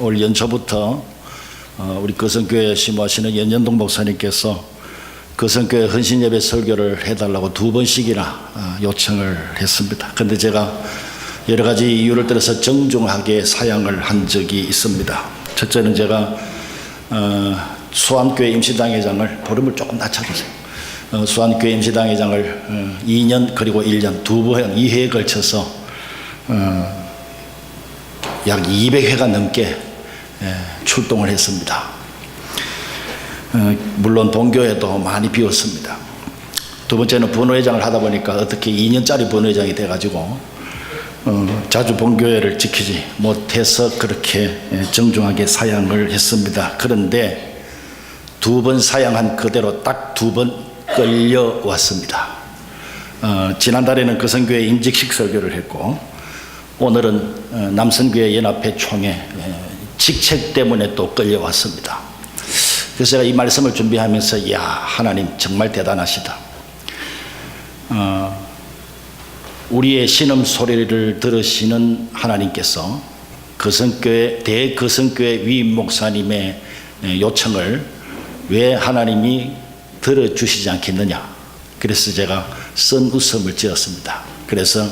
올 연초부터 우리 거성교회 심호하시는 연년동 목사님께서 거성교회 헌신예배 설교를 해달라고 2번씩이나 요청을 했습니다. 그런데 제가 여러 가지 이유를 들어서 정중하게 사양을 한 적이 있습니다. 첫째는 제가 수안교회 임시당회장을 볼륨을 조금 낮춰주세요. 수안교회 임시당회장을 2년 그리고 1년 2회에 걸쳐서 약 200회가 넘게 출동을 했습니다. 물론 본교회도 많이 비웠습니다. 두 번째는 번호회장을 하다 보니까 어떻게 2년짜리 번호회장이 돼가지고 자주 본교회를 지키지 못해서 그렇게 정중하게 사양을 했습니다. 그런데 2번 사양한 그대로 딱 2번 끌려왔습니다. 지난달에는 거성교회 임직식 설교를 했고 오늘은 남선교회 연합회 총회 직책 때문에 또 끌려왔습니다. 그래서 제가 이 말씀을 준비하면서 야, 하나님 정말 대단하시다. 우리의 신음 소리를 들으시는 하나님께서 거성교회 대거성교회 위임 목사님의 요청을 왜 하나님이 들어주시지 않겠느냐. 그래서 제가 쓴 웃음을 지었습니다. 그래서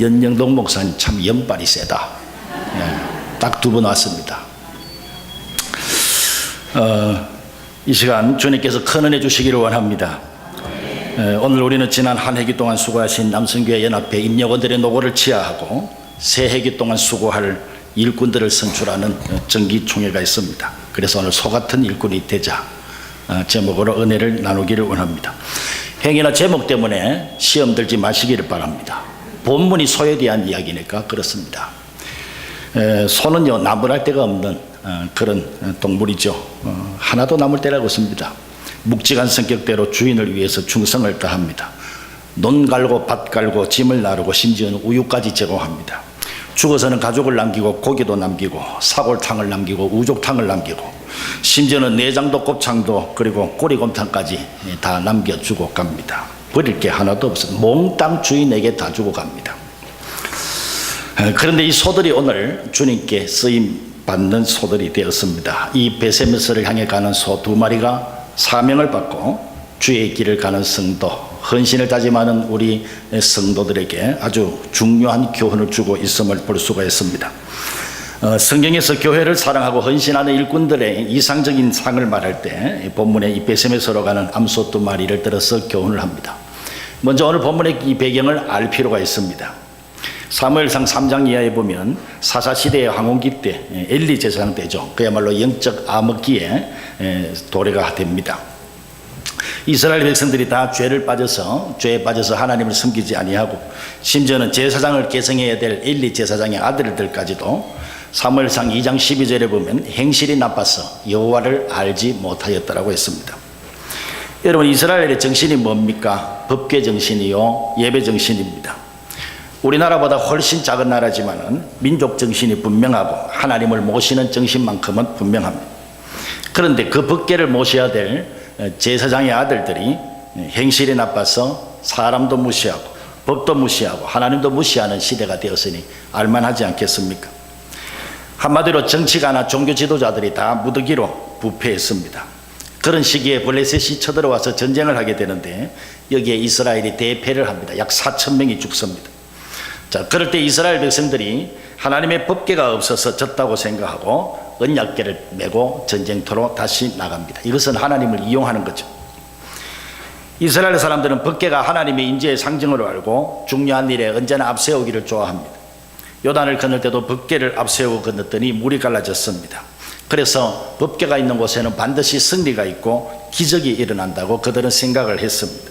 연영동 목사님 참 연발이 세다. 딱 2번 왔습니다. 이 시간 주님께서 큰 은혜 주시기를 원합니다. 오늘 우리는 지난 한 해기 동안 수고하신 남선교회 연합회 임역원들의 노고를 치하하고 새 해기 동안 수고할 일꾼들을 선출하는 정기총회가 있습니다. 그래서 오늘 소같은 일꾼이 되자 제목으로 은혜를 나누기를 원합니다. 행여나 제목 때문에 시험 들지 마시기를 바랍니다. 본문이 소에 대한 이야기니까 그렇습니다. 소는요 나무랄 데가 없는 그런 동물이죠. 하나도 남을 데가 없습니다. 묵직한 성격대로 주인을 위해서 충성을 다합니다. 논 갈고 밭 갈고 짐을 나르고 심지어는 우유까지 제공합니다. 죽어서는 가족을 남기고 고기도 남기고 사골탕을 남기고 우족탕을 남기고 심지어는 내장도 곱창도 그리고 꼬리곰탕까지 다 남겨주고 갑니다. 버릴 게 하나도 없어요. 몽땅 주인에게 다 주고 갑니다. 그런데 이 소들이 오늘 주님께 쓰임 받는 소들이 되었습니다. 이 베세메스를 향해 가는 소 2마리가 사명을 받고 주의 길을 가는 성도, 헌신을 다짐하는 우리 성도들에게 아주 중요한 교훈을 주고 있음을 볼 수가 있습니다. 성경에서 교회를 사랑하고 헌신하는 일꾼들의 이상적인 상을 말할 때 본문에 이 베세메스로 가는 암소 2마리를 들어서 교훈을 합니다. 먼저 오늘 본문의 이 배경을 알 필요가 있습니다. 사무엘상 3장 이하에 보면 사사시대의 황혼기 때 엘리 제사장 때죠. 그야말로 영적 암흑기에 도래가 됩니다. 이스라엘 백성들이 다 죄에 빠져서 하나님을 섬기지 아니하고 심지어는 제사장을 계승해야 될 엘리 제사장의 아들들까지도 사무엘상 2장 12절에 보면 행실이 나빠서 여호와를 알지 못하였다라고 했습니다. 여러분 이스라엘의 정신이 뭡니까? 법궤 정신이요 예배 정신입니다. 우리나라보다 훨씬 작은 나라지만은 민족 정신이 분명하고 하나님을 모시는 정신만큼은 분명합니다. 그런데 그 법궤를 모셔야 될 제사장의 아들들이 행실이 나빠서 사람도 무시하고 법도 무시하고 하나님도 무시하는 시대가 되었으니 알만하지 않겠습니까? 한마디로 정치가나 종교 지도자들이 다 무더기로 부패했습니다. 그런 시기에 블레셋이 쳐들어와서 전쟁을 하게 되는데 여기에 이스라엘이 대패를 합니다. 약 4,000명이 죽습니다. 자, 그럴 때 이스라엘 백성들이 하나님의 법궤가 없어서 졌다고 생각하고 언약궤를 메고 전쟁터로 다시 나갑니다. 이것은 하나님을 이용하는 거죠. 이스라엘 사람들은 법궤가 하나님의 인재의 상징으로 알고 중요한 일에 언제나 앞세우기를 좋아합니다. 요단을 건널 때도 법궤를 앞세우고 건넜더니 물이 갈라졌습니다. 그래서 법궤가 있는 곳에는 반드시 승리가 있고 기적이 일어난다고 그들은 생각을 했습니다.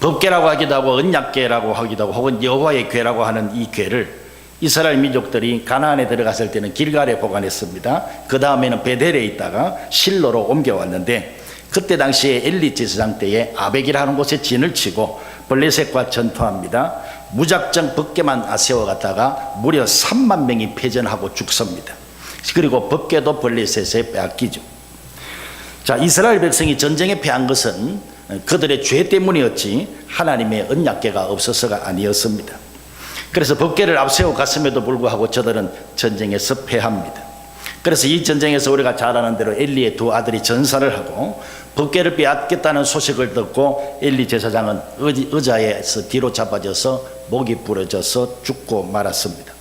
법궤라고 하기도 하고 언약궤라고 하기도 하고 혹은 여호와의 궤라고 하는 이 궤를 이스라엘 민족들이 가나안에 들어갔을 때는 길갈에 보관했습니다. 그 다음에는 베델에 있다가 실로로 옮겨왔는데 그때 당시에 엘리 제사장 때에 아벡이라는 곳에 진을 치고 블레셋과 전투합니다. 무작정 법궤만 세워갔다가 무려 3만 명이 패전하고 죽습니다. 그리고 법궤도 블레셋에 빼앗기죠. 자, 이스라엘 백성이 전쟁에 패한 것은 그들의 죄 때문이었지 하나님의 언약궤가 없어서가 아니었습니다. 그래서 법궤를 앞세워 갔음에도 불구하고 저들은 전쟁에서 패합니다. 그래서 이 전쟁에서 우리가 잘 아는 대로 엘리의 두 아들이 전사를 하고 법궤를 빼앗겠다는 소식을 듣고 엘리 제사장은 의자에서 뒤로 잡아져서 목이 부러져서 죽고 말았습니다.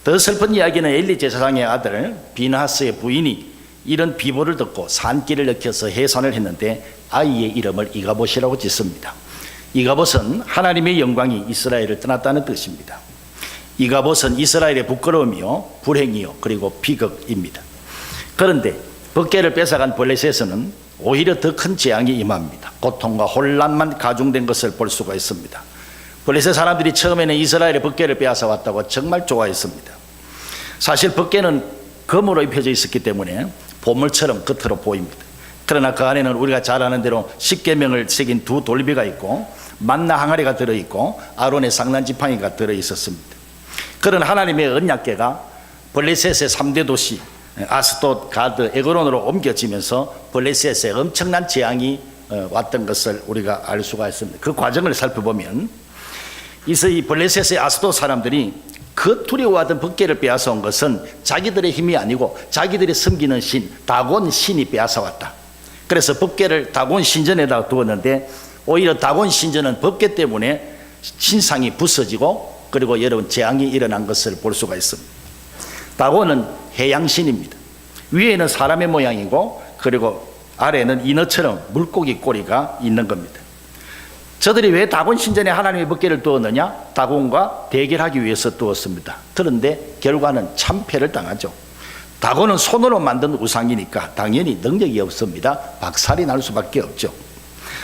더 슬픈 이야기는 엘리 제사장의 아들 비느하스의 부인이 이런 비보를 듣고 산길을 느껴서 해산을 했는데 아이의 이름을 이가봇이라고 짓습니다. 이가봇은 하나님의 영광이 이스라엘을 떠났다는 뜻입니다. 이가봇은 이스라엘의 부끄러움이요 불행이요 그리고 비극입니다. 그런데 법궤를 뺏어간 블레셋은 오히려 더 큰 재앙이 임합니다. 고통과 혼란만 가중된 것을 볼 수가 있습니다. 블레셋 사람들이 처음에는 이스라엘의 법궤를 빼앗아 왔다고 정말 좋아했습니다. 사실 법궤는 금으로 입혀져 있었기 때문에 보물처럼 겉으로 보입니다. 그러나 그 안에는 우리가 잘 아는 대로 십계명을 새긴 두 돌비가 있고 만나 항아리가 들어있고 아론의 상단지팡이가 들어있었습니다. 그런 하나님의 언약궤가 블레셋의 3대 도시 아스돗, 가드, 에그론으로 옮겨지면서 블레셋에 엄청난 재앙이 왔던 것을 우리가 알 수가 있습니다. 그 과정을 살펴보면 이 블레셋의 아스돗 사람들이 그 두려워하던 법궤를 빼앗아 온 것은 자기들의 힘이 아니고 자기들이 섬기는 신 다곤 신이 빼앗아 왔다. 그래서 법궤를 다곤 신전에다 두었는데 오히려 다곤 신전은 법궤 때문에 신상이 부서지고 그리고 여러분 재앙이 일어난 것을 볼 수가 있습니다. 다곤은 해양신입니다. 위에는 사람의 모양이고 그리고 아래는 인어처럼 물고기 꼬리가 있는 겁니다. 저들이 왜 다곤 신전에 하나님의 법궤를 두었느냐? 다곤과 대결하기 위해서 두었습니다. 그런데 결과는 참패를 당하죠. 다곤은 손으로 만든 우상이니까 당연히 능력이 없습니다. 박살이 날 수밖에 없죠.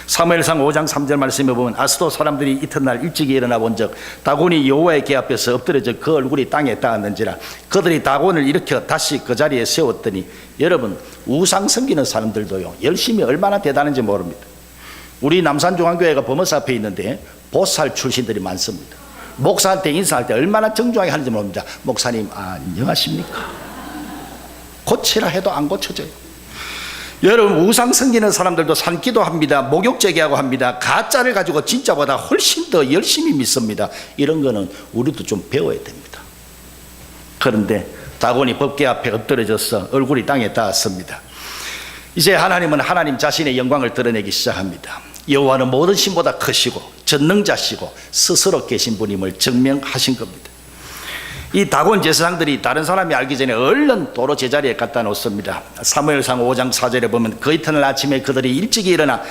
사무엘상 5장 3절 말씀에 보면 아스돗 사람들이 이튿날 일찍이 일어나 본즉 다곤이 여호와의 궤 앞에서 엎드려져 그 얼굴이 땅에 닿았는지라 그들이 다곤을 일으켜 다시 그 자리에 세웠더니 여러분 우상 섬기는 사람들도요 열심히 얼마나 대단한지 모릅니다. 우리 남산중앙교회가 범어사 앞에 있는데 보살 출신들이 많습니다. 목사한테 인사할 때 얼마나 정중하게 하는지 모릅니다. 목사님 안녕하십니까? 고치라 해도 안 고쳐져요. 여러분 우상 섬기는 사람들도 산기도 합니다. 목욕제기하고 합니다. 가짜를 가지고 진짜보다 훨씬 더 열심히 믿습니다. 이런 거는 우리도 좀 배워야 됩니다. 그런데 다곤이 법궤 앞에 엎드려져서 얼굴이 땅에 닿았습니다. 이제 하나님은 하나님 자신의 영광을 드러내기 시작합니다. 여호와는 모든 신보다 크시고 전능자시고 스스로 계신 분임을 증명하신 겁니다. 이 다곤 제사장들이 다른 사람이 알기 전에 얼른 도로 제자리에 갖다 놓습니다. 사무엘상 5장 4절에 보면 그 이튿날 아침에 그들이 일찍이 일어나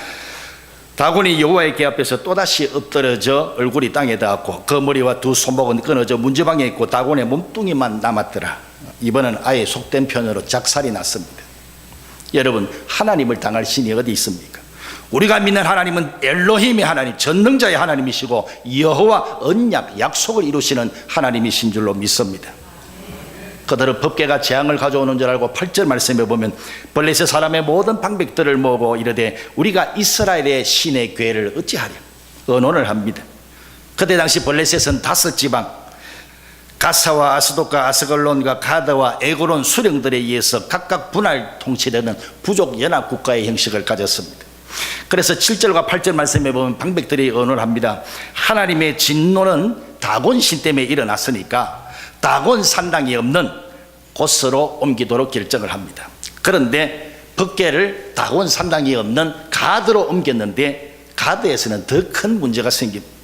다곤이 여호와의 궤 앞에서 또다시 엎드려져 얼굴이 땅에 닿았고 그 머리와 두 손목은 끊어져 문지방에 있고 다곤의 몸뚱이만 남았더라. 이번은 아예 속된 표현으로 작살이 났습니다. 여러분 하나님을 당할 신이 어디 있습니까? 우리가 믿는 하나님은 엘로힘의 하나님, 전능자의 하나님이시고 여호와 언약, 약속을 이루시는 하나님이신 줄로 믿습니다. 그들은 법궤가 재앙을 가져오는 줄 알고 8절 말씀에 보면 블레셋 사람의 모든 방백들을 모으고 이르되 우리가 이스라엘의 신의 궤를 어찌하랴 언언을 합니다. 그때 당시 블레셋은 5지방 가사와 아스돗과 아스갈론과 가드와 에그론 수령들에 의해서 각각 분할 통치되는 부족 연합 국가의 형식을 가졌습니다. 그래서 7절과 8절 말씀에 보면 방백들이 언언을 합니다. 하나님의 진노는 다곤 신 때문에 일어났으니까 다곤 산당이 없는 곳으로 옮기도록 결정을 합니다. 그런데 법궤를 다곤 산당이 없는 가드로 옮겼는데 가드에서는 더 큰 문제가 생깁니다.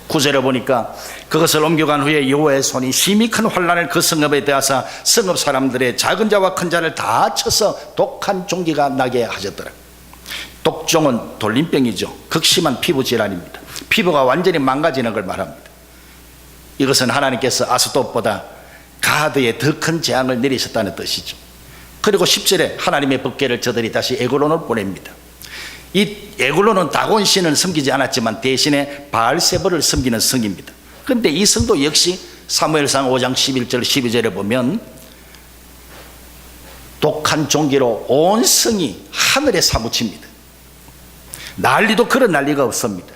9절에 보니까 그것을 옮겨간 후에 여호와의 손이 심히 큰 환난을 그 성읍에 대하사 성읍 사람들의 작은 자와 큰 자를 다 쳐서 독한 종기가 나게 하셨더라. 독종은 돌림병이죠. 극심한 피부 질환입니다. 피부가 완전히 망가지는 걸 말합니다. 이것은 하나님께서 아스돗보다 가드에 더 큰 재앙을 내리셨다는 뜻이죠. 그리고 10절에 하나님의 법궤를 저들이 다시 에그론을 보냅니다. 이 에글론은 다곤 신을 섬기지 않았지만 대신에 바알세불을 섬기는 성입니다. 그런데 이 성도 역시 사무엘상 5장 11절 12절에 보면 독한 종기로 온 성이 하늘에 사무칩니다. 난리도 그런 난리가 없습니다.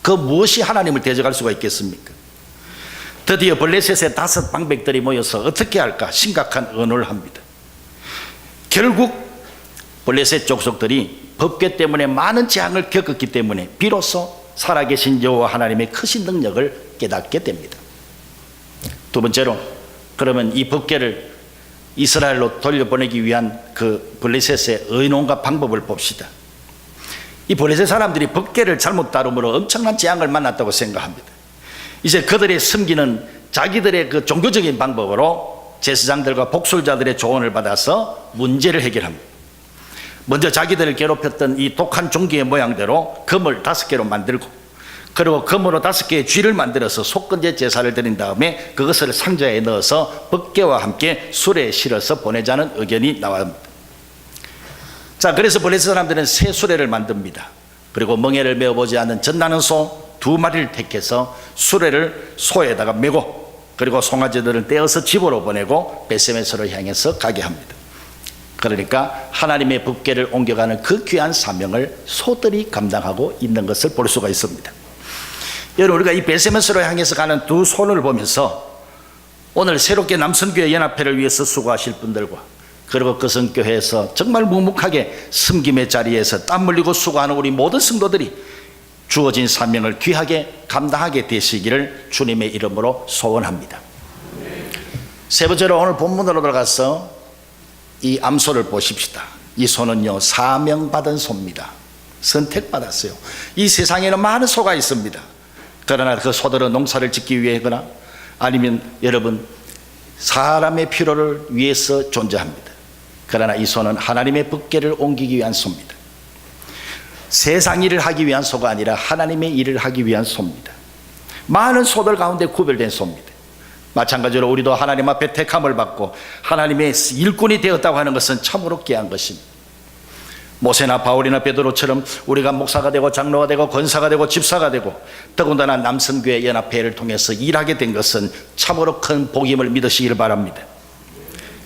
그 무엇이 하나님을 대적할 수가 있겠습니까? 드디어 블레셋의 5 방백들이 모여서 어떻게 할까 심각한 언어를 합니다. 결국 블레셋 족속들이 법궤 때문에 많은 재앙을 겪었기 때문에 비로소 살아계신 여호와 하나님의 크신 능력을 깨닫게 됩니다. 두 번째로 그러면 이 법궤를 이스라엘로 돌려보내기 위한 그 블레셋의 의논과 방법을 봅시다. 이 블레셋 사람들이 법궤를 잘못 다룸으로 엄청난 재앙을 만났다고 생각합니다. 이제 그들의 섬기는 자기들의 그 종교적인 방법으로 제사장들과 복술자들의 조언을 받아서 문제를 해결합니다. 먼저 자기들을 괴롭혔던 이 독한 종교의 모양대로 금을 5개로 만들고, 그리고 금으로 5개의 쥐를 만들어서 속건제 제사를 드린 다음에 그것을 상자에 넣어서 법궤와 함께 수레에 실어서 보내자는 의견이 나옵니다. 자, 그래서 블레셋 사람들은 새 수레를 만듭니다. 그리고 멍에를 메어보지 않은 젖나는 소 2마리를 택해서 수레를 소에다가 메고, 그리고 송아지들을 떼어서 집으로 보내고 베세메스로 향해서 가게 합니다. 그러니까 하나님의 법궤를 옮겨가는 그 귀한 사명을 소들이 감당하고 있는 것을 볼 수가 있습니다. 여러분, 우리가 이 베세메스로 향해서 가는 2 소를 보면서 오늘 새롭게 남선교회 연합회를 위해서 수고하실 분들과, 그리고 그 성교회에서 정말 묵묵하게 섬김의 자리에서 땀 흘리고 수고하는 우리 모든 성도들이 주어진 사명을 귀하게 감당하게 되시기를 주님의 이름으로 소원합니다. 세 번째로 오늘 본문으로 들어가서 이 암소를 보십시다. 이 소는요, 사명받은 소입니다. 선택받았어요. 이 세상에는 많은 소가 있습니다. 그러나 그 소들은 농사를 짓기 위해거나 아니면 여러분 사람의 필요를 위해서 존재합니다. 그러나 이 소는 하나님의 법궤를 옮기기 위한 소입니다. 세상 일을 하기 위한 소가 아니라 하나님의 일을 하기 위한 소입니다. 많은 소들 가운데 구별된 소입니다. 마찬가지로 우리도 하나님 앞에 택함을 받고 하나님의 일꾼이 되었다고 하는 것은 참으로 귀한 것입니다. 모세나 바울이나 베드로처럼 우리가 목사가 되고 장로가 되고 권사가 되고 집사가 되고 더군다나 남선교회 연합회를 통해서 일하게 된 것은 참으로 큰 복임을 믿으시기를 바랍니다.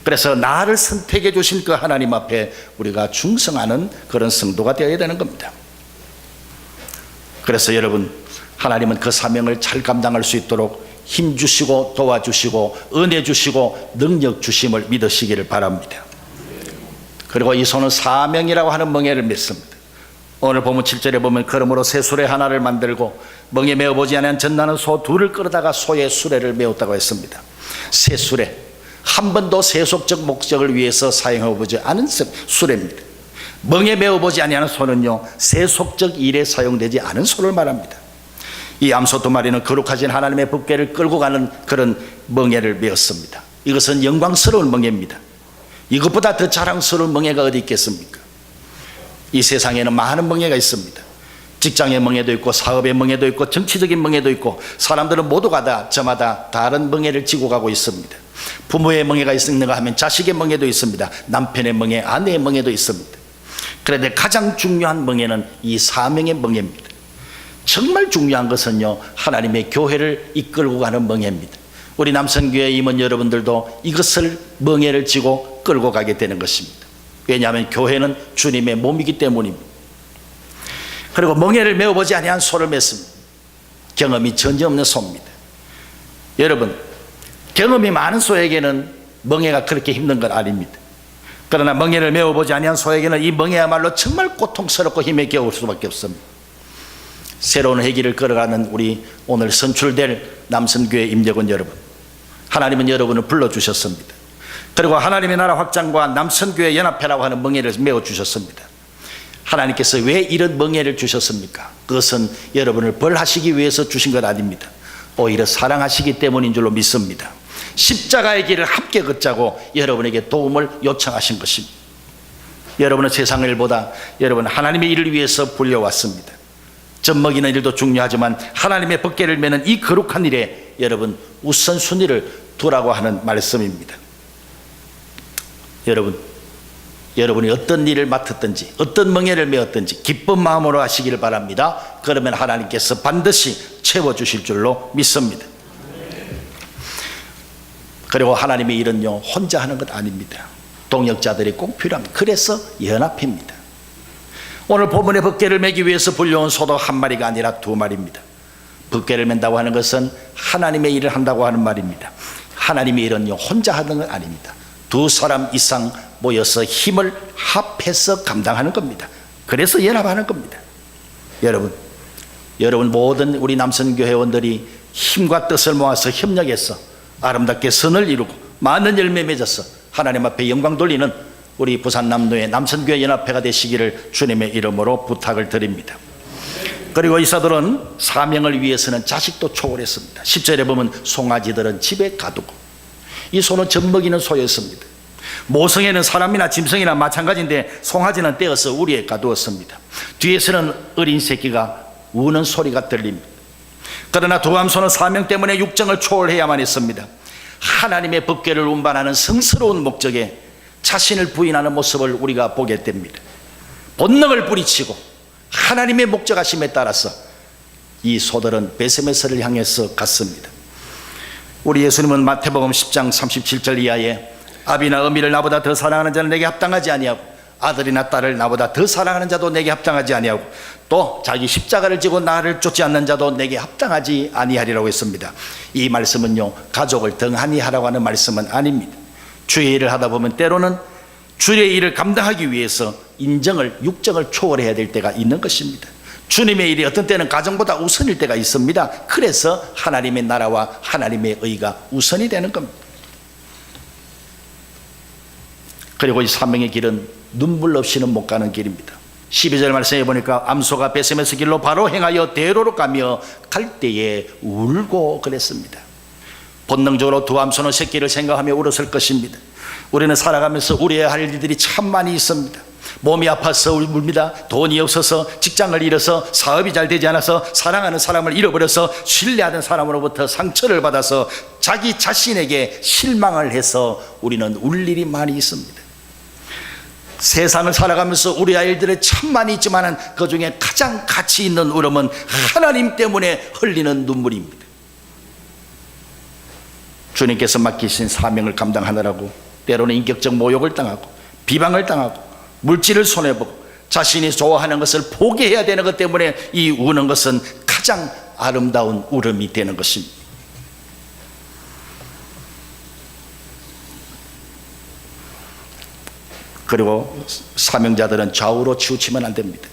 그래서 나를 선택해 주신 그 하나님 앞에 우리가 충성하는 그런 성도가 되어야 되는 겁니다. 그래서 여러분, 하나님은 그 사명을 잘 감당할 수 있도록 힘 주시고 도와주시고 은혜 주시고 능력 주심을 믿으시기를 바랍니다. 그리고 이 소는 사명이라고 하는 멍에를 맺습니다. 오늘 보면 7절에 보면 그러므로 새 수레 하나를 만들고 멍에 메어보지 않은 젖나는 소 2를 끌어다가 소의 수레를 메웠다고 했습니다. 새 수레, 한 번도 세속적 목적을 위해서 사용해보지 않은 수레입니다. 멍에 메어보지 아니하는 소는요, 세속적 일에 사용되지 않은 소를 말합니다. 이 암소 2마리는 거룩하신 하나님의 법궤를 끌고 가는 그런 멍에를 메었습니다. 이것은 영광스러운 멍에입니다. 이것보다 더 자랑스러운 멍에가 어디 있겠습니까? 이 세상에는 많은 멍에가 있습니다. 직장의 멍에도 있고 사업의 멍에도 있고 정치적인 멍에도 있고 사람들은 모두가 다 저마다 다른 멍에를 지고 가고 있습니다. 부모의 멍에가 있는가 하면 자식의 멍에도 있습니다. 남편의 멍에, 아내의 멍에도 있습니다. 그런데 가장 중요한 멍에는 이 사명의 멍에입니다. 정말 중요한 것은요, 하나님의 교회를 이끌고 가는 멍에입니다. 우리 남선교회 임원 여러분들도 이것을 멍에를 지고 끌고 가게 되는 것입니다. 왜냐하면 교회는 주님의 몸이기 때문입니다. 그리고 멍에를 메어보지 아니한 소를 맺습니다. 경험이 전혀 없는 소입니다. 여러분, 경험이 많은 소에게는 멍에가 그렇게 힘든 건 아닙니다. 그러나 멍에를 메어보지 아니한 소에게는 이 멍에야말로 정말 고통스럽고 힘에 겨울 수밖에 없습니다. 새로운 회기를 걸어가는 우리 오늘 선출될 남선교회 임직원 여러분, 하나님은 여러분을 불러주셨습니다. 그리고 하나님의 나라 확장과 남선교회 연합회라고 하는 멍에를 메어주셨습니다. 하나님께서 왜 이런 멍에를 주셨습니까? 그것은 여러분을 벌하시기 위해서 주신 것 아닙니다. 오히려 사랑하시기 때문인 줄로 믿습니다. 십자가의 길을 함께 걷자고 여러분에게 도움을 요청하신 것입니다. 여러분은 세상 일보다 여러분 하나님의 일을 위해서 불려왔습니다. 젖먹이는 일도 중요하지만 하나님의 법궤를 메는 이 거룩한 일에 여러분 우선순위를 두라고 하는 말씀입니다. 여러분이 어떤 일을 맡았든지 어떤 멍에를 메었든지 기쁜 마음으로 하시기를 바랍니다. 그러면 하나님께서 반드시 채워주실 줄로 믿습니다. 그리고 하나님의 일은요, 혼자 하는 것 아닙니다. 동역자들이 꼭 필요합니다. 그래서 연합입니다. 오늘 본문의 법궤를 매기 위해서 불려온 소도 1마리가 아니라 2마리입니다. 법궤를 맨다고 하는 것은 하나님의 일을 한다고 하는 말입니다. 하나님의 일은요, 혼자 하는 건 아닙니다. 2사람 이상 모여서 힘을 합해서 감당하는 겁니다. 그래서 연합하는 겁니다. 여러분 모든 우리 남선교회원들이 힘과 뜻을 모아서 협력해서 아름답게 선을 이루고 많은 열매 맺어서 하나님 앞에 영광 돌리는 우리 부산 남도의 남천교회 연합회가 되시기를 주님의 이름으로 부탁을 드립니다. 그리고 이사들은 사명을 위해서는 자식도 초월했습니다. 10절에 보면 송아지들은 집에 가두고, 이 소는 젖먹이는 소였습니다. 모성애는 사람이나 짐승이나 마찬가지인데 송아지는 떼어서 우리에 가두었습니다. 뒤에서는 어린 새끼가 우는 소리가 들립니다. 그러나 두암소는 사명 때문에 육정을 초월해야만 했습니다. 하나님의 법궤를 운반하는 성스러운 목적에 자신을 부인하는 모습을 우리가 보게 됩니다. 본능을 뿌리치고 하나님의 목적하심에 따라서 이 소들은 베세메스를 향해서 갔습니다. 우리 예수님은 마태복음 10장 37절 이하에 아비나 어미를 나보다 더 사랑하는 자는 내게 합당하지 아니하고 아들이나 딸을 나보다 더 사랑하는 자도 내게 합당하지 아니하고 또 자기 십자가를 지고 나를 쫓지 않는 자도 내게 합당하지 아니하리라고 했습니다. 이 말씀은요, 가족을 등한히 하라고 하는 말씀은 아닙니다. 주의 일을 하다 보면 때로는 주의 일을 감당하기 위해서 인정을, 육정을 초월해야 될 때가 있는 것입니다. 주님의 일이 어떤 때는 가정보다 우선일 때가 있습니다. 그래서 하나님의 나라와 하나님의 의가 우선이 되는 겁니다. 그리고 이 사명의 길은 눈물 없이는 못 가는 길입니다. 12절 말씀에 보니까 암소가 베세메스 길로 바로 행하여 대로로 가며 갈 때에 울고 그랬습니다. 본능적으로 두 암소는 새끼를 생각하며 울었을 것입니다. 우리는 살아가면서 울어야 할 일들이 참 많이 있습니다. 몸이 아파서 울립니다. 돈이 없어서, 직장을 잃어서, 사업이 잘 되지 않아서, 사랑하는 사람을 잃어버려서, 신뢰하던 사람으로부터 상처를 받아서 자기 자신에게 실망을 해서 우리는 울 일이 많이 있습니다. 세상을 살아가면서 우리 아이들이 참 많이 있지만 그 중에 가장 가치 있는 울음은 하나님 때문에 흘리는 눈물입니다. 주님께서 맡기신 사명을 감당하느라고 때로는 인격적 모욕을 당하고 비방을 당하고 물질을 손해보고 자신이 좋아하는 것을 포기해야 되는 것 때문에 이 우는 것은 가장 아름다운 울음이 되는 것입니다. 그리고 사명자들은 좌우로 치우치면 안 됩니다.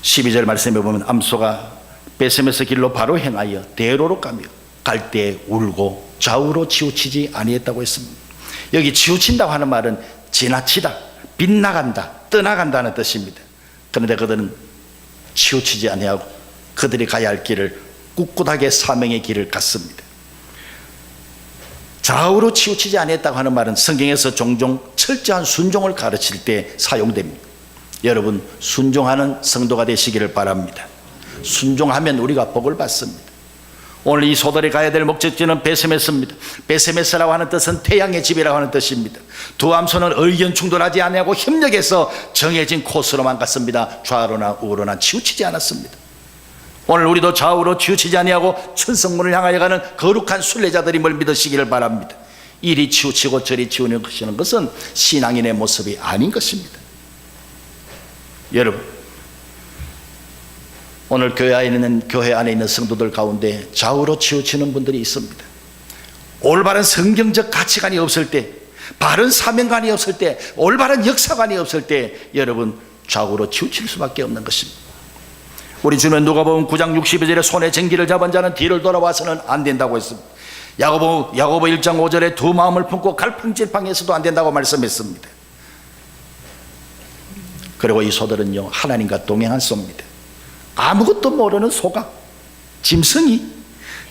12절 말씀에 보면 암소가 베세메스 길로 바로 행하여 대로로 가며 갈 때 울고 좌우로 치우치지 아니했다고 했습니다. 여기 치우친다고 하는 말은 지나치다, 빗나간다, 떠나간다는 뜻입니다. 그런데 그들은 치우치지 아니하고 그들이 가야 할 길을 꿋꿋하게 사명의 길을 갔습니다. 좌우로 치우치지 아니했다고 하는 말은 성경에서 종종 철저한 순종을 가르칠 때 사용됩니다. 여러분, 순종하는 성도가 되시기를 바랍니다. 순종하면 우리가 복을 받습니다. 오늘 이 소들이 가야 될 목적지는 베세메스입니다. 베세메스라고 하는 뜻은 태양의 집이라고 하는 뜻입니다. 두 암소는 의견 충돌하지 아니하고 협력해서 정해진 코스로만 갔습니다. 좌우로나 우로나 치우치지 않았습니다. 오늘 우리도 좌우로 치우치지 아니하고 천성문을 향하여 가는 거룩한 순례자들임을 믿으시기를 바랍니다. 이리 치우치고 저리 치우는 것은 신앙인의 모습이 아닌 것입니다. 여러분, 오늘 교회 안에 있는 성도들 가운데 좌우로 치우치는 분들이 있습니다. 올바른 성경적 가치관이 없을 때, 바른 사명관이 없을 때, 올바른 역사관이 없을 때 여러분 좌우로 치우칠 수밖에 없는 것입니다. 우리 주는 누가복음 9장 62절에 손에 쟁기를 잡은 자는 뒤를 돌아와서는 안 된다고 했습니다. 야고보 1장 5절에 두 마음을 품고 갈팡질팡해서도 안 된다고 말씀했습니다. 그리고 이 소들은요, 하나님과 동행한 소입니다. 아무것도 모르는 소가, 짐승이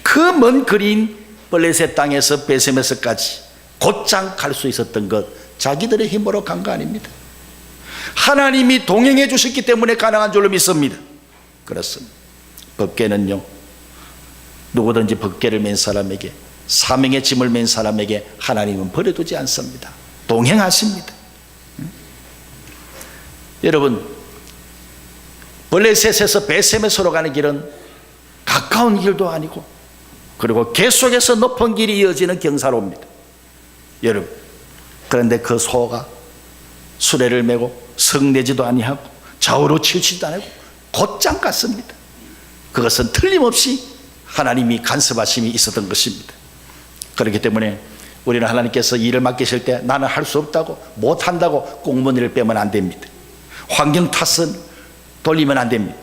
그 먼 그린 블레셋 땅에서 베세메스까지 곧장 갈 수 있었던 것, 자기들의 힘으로 간 거 아닙니다. 하나님이 동행해 주셨기 때문에 가능한 줄로 믿습니다. 그렇습니다. 법궤는요, 누구든지 법궤를 맨 사람에게, 사명의 짐을 맨 사람에게 하나님은 버려두지 않습니다. 동행하십니다. 여러분, 블레셋에서 베세메스로 가는 길은 가까운 길도 아니고, 그리고 계속해서 높은 길이 이어지는 경사로입니다. 여러분, 그런데 그 소가 수레를 메고 성내지도 아니하고 좌우로 치우치지도 않고 곧장 갔습니다. 그것은 틀림없이 하나님이 간섭하심이 있었던 것입니다. 그렇기 때문에 우리는 하나님께서 일을 맡기실 때 나는 할 수 없다고, 못한다고 꽁무니를 빼면 안 됩니다. 환경 탓은 돌리면 안 됩니다.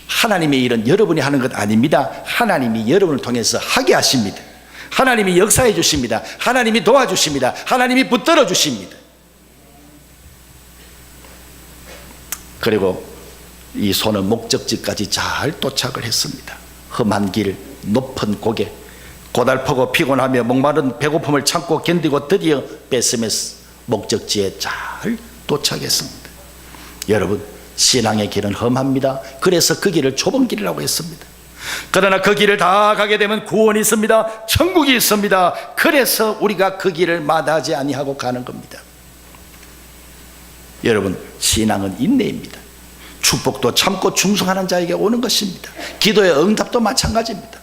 하나님의 일은 여러분이 하는 것 아닙니다. 하나님이 여러분을 통해서 하게 하십니다. 하나님이 역사해 주십니다. 하나님이 도와주십니다. 하나님이 붙들어 주십니다. 그리고 이 소는 목적지까지 잘 도착을 했습니다. 험한 길, 높은 고개, 고달프고 피곤하며 목마른 배고픔을 참고 견디고 드디어 베세메스 목적지에 잘 도착했습니다. 여러분, 신앙의 길은 험합니다. 그래서 그 길을 좁은 길이라고 했습니다. 그러나 그 길을 다 가게 되면 구원이 있습니다. 천국이 있습니다. 그래서 우리가 그 길을 마다하지 아니하고 가는 겁니다. 여러분, 신앙은 인내입니다. 축복도 참고 충성하는 자에게 오는 것입니다. 기도의 응답도 마찬가지입니다.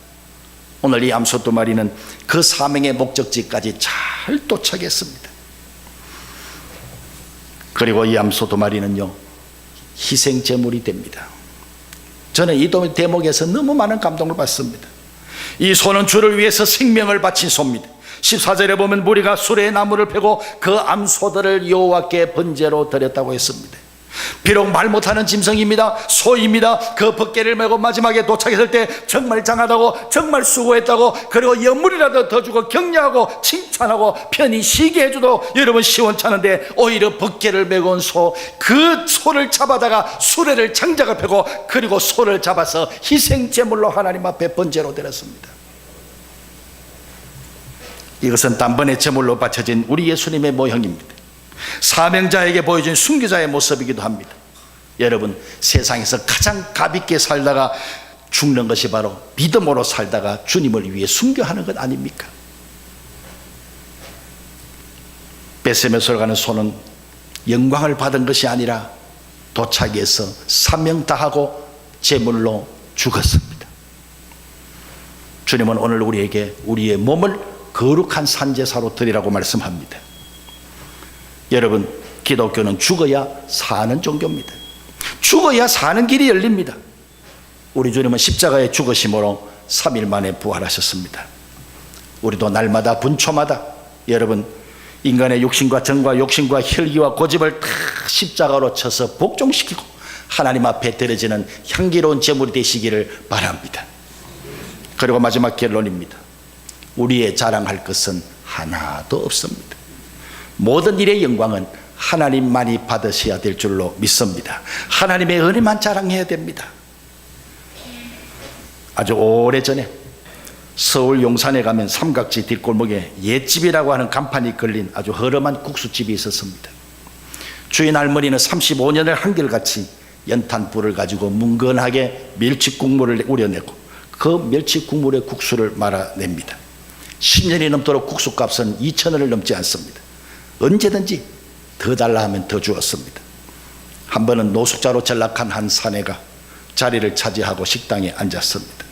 오늘 이 암소 두 마리는 그 사명의 목적지까지 잘 도착했습니다. 그리고 이 암소 두 마리는요, 희생제물이 됩니다. 저는 이 대목에서 너무 많은 감동을 받습니다. 이 소는 주를 위해서 생명을 바친 소입니다. 14절에 보면 무리가 수레의 나무를 펴고 그 암소들을 여호와께 번제로 드렸다고 했습니다. 비록 말 못하는 짐승입니다. 소입니다. 그 벗개를 메고 마지막에 도착했을 때 정말 장하다고, 정말 수고했다고, 그리고 연물이라도 더 주고 격려하고 칭찬하고 편히 쉬게 해줘도 여러분 시원찮은데, 오히려 벗개를 메고 온 소, 그 소를 잡아다가 수레를 장작을 펴고 그리고 소를 잡아서 희생제물로 하나님 앞에 번제로 드렸습니다. 이것은 단번에 제물로 바쳐진 우리 예수님의 모형입니다. 사명자에게 보여준 순교자의 모습이기도 합니다. 여러분, 세상에서 가장 가볍게 살다가 죽는 것이 바로 믿음으로 살다가 주님을 위해 순교하는 것 아닙니까? 베세메스로 가는 소는 영광을 받은 것이 아니라 도착해서 사명 다하고 제물로 죽었습니다. 주님은 오늘 우리에게 우리의 몸을 거룩한 산제사로 드리라고 말씀합니다. 여러분, 기독교는 죽어야 사는 종교입니다. 죽어야 사는 길이 열립니다. 우리 주님은 십자가의 죽으심으로 3일 만에 부활하셨습니다. 우리도 날마다 분초마다 여러분, 인간의 육신과 정과 욕심과 혈기와 고집을 다 십자가로 쳐서 복종시키고 하나님 앞에 드려지는 향기로운 제물이 되시기를 바랍니다. 그리고 마지막 결론입니다. 우리의 자랑할 것은 하나도 없습니다. 모든 일의 영광은 하나님만이 받으셔야 될 줄로 믿습니다. 하나님의 은혜만 자랑해야 됩니다. 아주 오래전에 서울 용산에 가면 삼각지 뒷골목에 옛집이라고 하는 간판이 걸린 아주 허름한 국수집이 있었습니다. 주인 할머니는 35년을 한결같이 연탄불을 가지고 뭉근하게 멸치국물을 우려내고 그 멸치국물에 국수를 말아냅니다. 10년이 넘도록 국수값은 2,000원을 넘지 않습니다. 언제든지 더 달라 하면 더 주었습니다. 한 번은 노숙자로 전락한 한 사내가 자리를 차지하고 식당에 앉았습니다.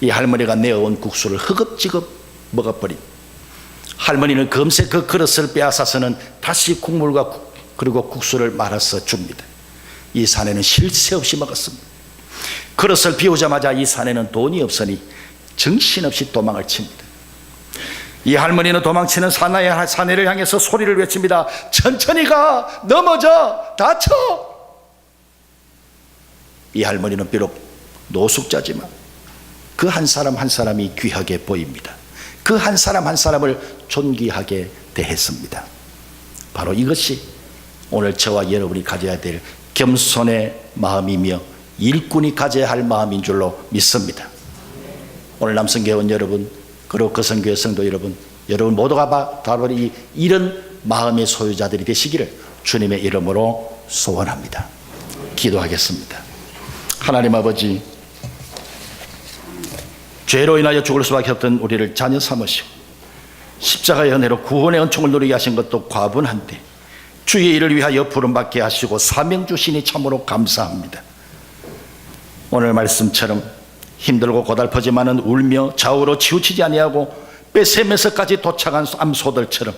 이 할머니가 내어온 국수를 허겁지겁 먹어버린 할머니는 금세 그 그릇을 빼앗아서는 다시 국물과 그리고 국수를 말아서 줍니다. 이 사내는 쉴 새 없이 먹었습니다. 그릇을 비우자마자 이 사내는 돈이 없으니 정신없이 도망을 칩니다. 이 할머니는 도망치는 사내를 향해서 소리를 외칩니다. 천천히 가, 넘어져, 다쳐. 이 할머니는 비록 노숙자지만 그 한 사람 한 사람이 귀하게 보입니다. 그 한 사람 한 사람을 존귀하게 대했습니다. 바로 이것이 오늘 저와 여러분이 가져야 될 겸손의 마음이며 일꾼이 가져야 할 마음인 줄로 믿습니다. 오늘 남성교원 여러분, 그리고 거성교회 성도 여러분 모두가 바로 이런 마음의 소유자들이 되시기를 주님의 이름으로 소원합니다. 기도하겠습니다. 하나님 아버지, 죄로 인하여 죽을 수밖에 없던 우리를 자녀 삼으시고 십자가의 은혜로 구원의 은총을 누리게 하신 것도 과분한데 주의 일을 위하여 부름받게 하시고 사명 주시니 참으로 감사합니다. 오늘 말씀처럼 힘들고 고달프지만은 울며 좌우로 치우치지 아니하고 베세메스까지 도착한 암소들처럼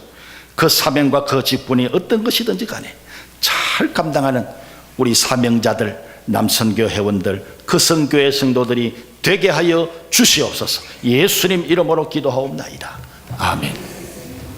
그 사명과 그 직분이 어떤 것이든지 간에 잘 감당하는 우리 사명자들, 남선교 회원들, 거성교회 성도들이 되게 하여 주시옵소서. 예수님 이름으로 기도하옵나이다. 아멘.